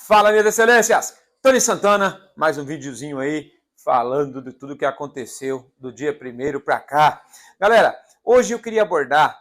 Fala, minhas excelências! Tony Santana, mais um videozinho aí falando de tudo que aconteceu do dia 1º para cá. Galera, hoje eu queria abordar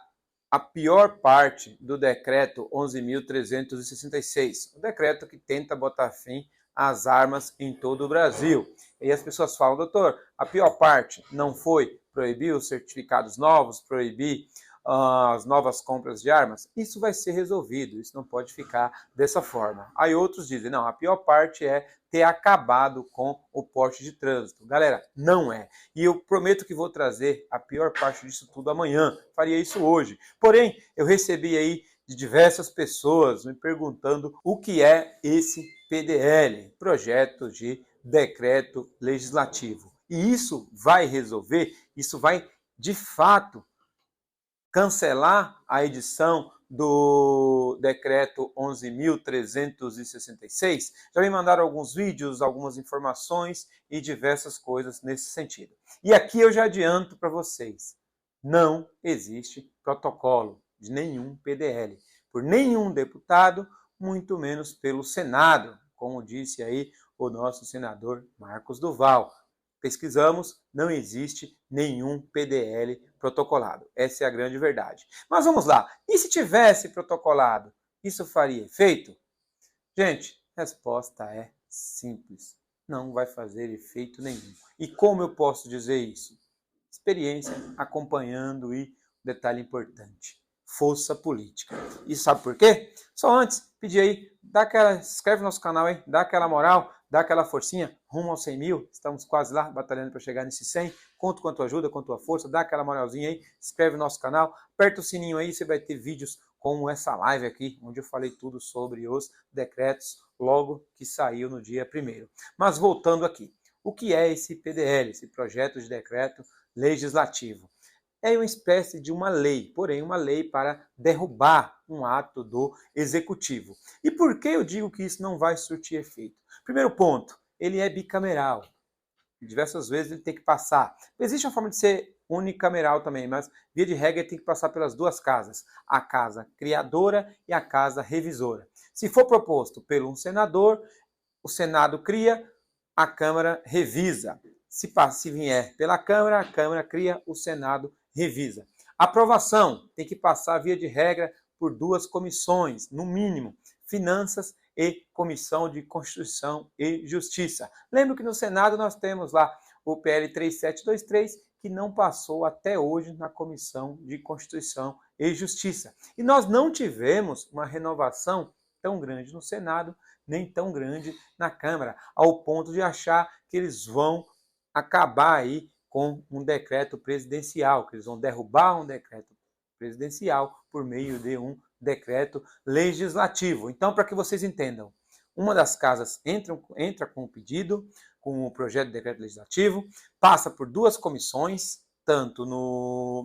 a pior parte do decreto 11.366, o decreto que tenta botar fim às armas em todo o Brasil. E as pessoas falam, doutor, a pior parte não foi proibir os certificados novos, proibir as novas compras de armas? Isso vai ser resolvido, isso não pode ficar dessa forma. Aí outros dizem, não, a pior parte é ter acabado com o porte de trânsito. Galera, não é. E eu prometo que vou trazer a pior parte disso tudo amanhã, faria isso hoje. Porém, eu recebi aí de diversas pessoas me perguntando o que é esse PDL, Projeto de Decreto Legislativo. E isso vai resolver, isso vai de fato cancelar a edição do decreto 11.366, já me mandaram alguns vídeos, algumas informações e diversas coisas nesse sentido. E aqui eu já adianto para vocês, não existe protocolo de nenhum PDL, por nenhum deputado, muito menos pelo Senado, como disse aí o nosso senador Marcos Duval. Pesquisamos, não existe nenhum PDL protocolado. Essa é a grande verdade. Mas vamos lá. E se tivesse protocolado, isso faria efeito? Gente, a resposta é simples. Não vai fazer efeito nenhum. E como eu posso dizer isso? Experiência acompanhando e detalhe importante, força política. E sabe por quê? Só antes, pedir aí, se inscreve no nosso canal aí, dá aquela moral, dá aquela forcinha, rumo aos 100 mil, estamos quase lá, batalhando para chegar nesse 100, conto com a tua ajuda, com a tua força, dá aquela moralzinha aí, inscreve no nosso canal, aperta o sininho aí, você vai ter vídeos como essa live aqui, onde eu falei tudo sobre os decretos, logo que saiu no dia 1º. Mas voltando aqui, o que é esse PDL, esse Projeto de Decreto Legislativo? É uma espécie de uma lei, porém uma lei para derrubar um ato do Executivo. E por que eu digo que isso não vai surtir efeito? Primeiro ponto, ele é bicameral. Diversas vezes ele tem que passar. Existe uma forma de ser unicameral também, mas via de regra ele tem que passar pelas duas casas, a casa criadora e a casa revisora. Se for proposto pelo um senador, o Senado cria, a Câmara revisa. Se vier pela Câmara, a Câmara cria, o Senado revisa. Aprovação tem que passar, via de regra, por duas comissões, no mínimo, Finanças e Comissão de Constituição e Justiça. Lembro que no Senado nós temos lá o PL 3723, que não passou até hoje na Comissão de Constituição e Justiça. E nós não tivemos uma renovação tão grande no Senado, nem tão grande na Câmara, ao ponto de achar que eles vão acabar aí com um decreto presidencial, que eles vão derrubar um decreto presidencial por meio de um decreto legislativo. Então, para que vocês entendam, uma das casas entra com o pedido, com o projeto de decreto legislativo, passa por duas comissões, tanto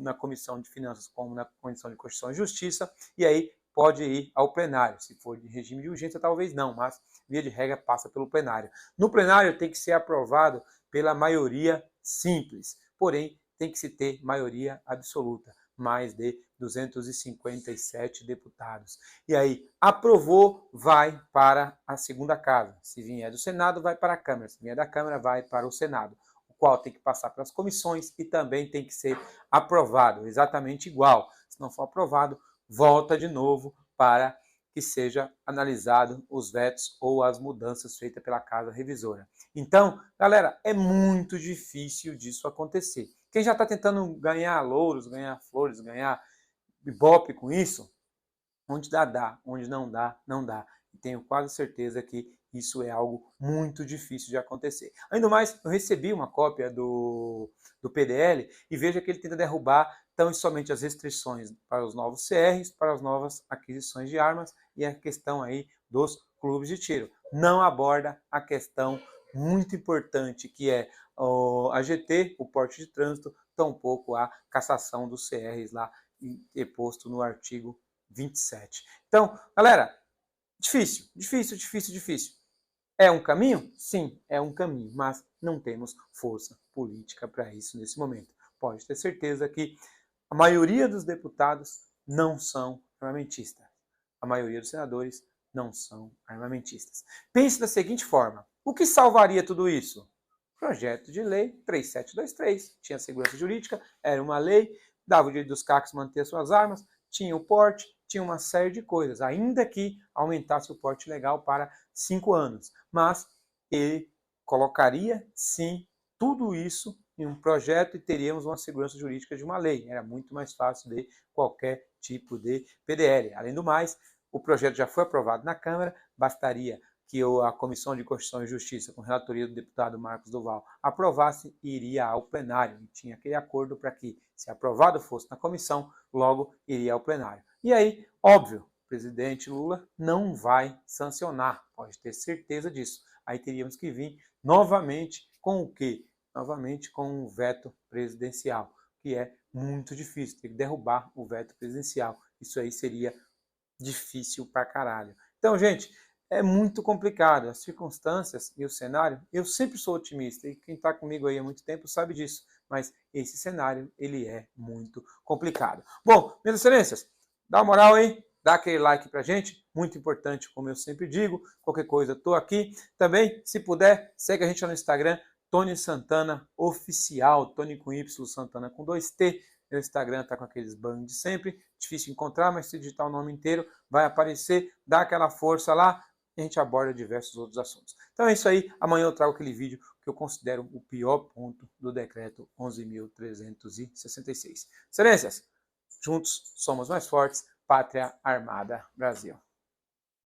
na Comissão de Finanças como na Comissão de Constituição e Justiça, e aí pode ir ao plenário. Se for de regime de urgência, talvez não, mas via de regra passa pelo plenário. No plenário tem que ser aprovado pela maioria simples, porém tem que se ter maioria absoluta, mais de 257 deputados. E aí, aprovou, vai para a segunda casa. Se vier do Senado, vai para a Câmara. Se vier da Câmara, vai para o Senado, o qual tem que passar pelas comissões e também tem que ser aprovado, exatamente igual. Se não for aprovado, volta de novo para que seja analisado os vetos ou as mudanças feitas pela Casa Revisora. Então, galera, é muito difícil disso acontecer. Quem já está tentando ganhar louros, ganhar flores, ganhar ibope com isso, onde dá, onde não dá, não dá. E tenho quase certeza que isso é algo muito difícil de acontecer. Ainda mais, eu recebi uma cópia do PDL e veja que ele tenta derrubar tão somente as restrições para os novos CRs, para as novas aquisições de armas e a questão aí dos clubes de tiro. Não aborda a questão muito importante que é a GT, o porte de trânsito, tampouco a cassação dos CRs lá posto no artigo 27. Então, galera, difícil. É um caminho? Sim, é um caminho, mas não temos força política para isso nesse momento. Pode ter certeza que a maioria dos deputados não são armamentistas. A maioria dos senadores não são armamentistas. Pense da seguinte forma: o que salvaria tudo isso? Projeto de lei 3723. Tinha segurança jurídica, era uma lei, dava o direito dos CACs manter suas armas, tinha o porte, tinha uma série de coisas, ainda que aumentasse o porte legal para 5 anos. Mas ele colocaria, sim, tudo isso em um projeto e teríamos uma segurança jurídica de uma lei. Era muito mais fácil de qualquer tipo de PDL. Além do mais, o projeto já foi aprovado na Câmara, bastaria que a Comissão de Constituição e Justiça, com relatoria do deputado Marcos Duval, aprovasse e iria ao plenário. E tinha aquele acordo para que, se aprovado fosse na comissão, logo iria ao plenário. E aí, óbvio, o presidente Lula não vai sancionar, pode ter certeza disso. Aí teríamos que vir novamente com o quê? Novamente com um veto presidencial, que é muito difícil, tem que derrubar o veto presidencial. Isso aí seria difícil pra caralho. Então, gente, é muito complicado. As circunstâncias e o cenário, eu sempre sou otimista, e quem está comigo aí há muito tempo sabe disso, mas esse cenário, ele é muito complicado. Bom, minhas excelências, dá uma moral aí, dá aquele like pra gente, muito importante, como eu sempre digo, qualquer coisa, tô aqui. Também, se puder, segue a gente lá no Instagram, Tony Santana Oficial, Tony com Y, Santana com 2T. Meu Instagram tá com aqueles bans de sempre, difícil encontrar, mas se digitar o nome inteiro, vai aparecer, dá aquela força lá, e a gente aborda diversos outros assuntos. Então é isso aí, amanhã eu trago aquele vídeo que eu considero o pior ponto do decreto 11.366. Excelências, juntos somos mais fortes, Pátria Armada Brasil.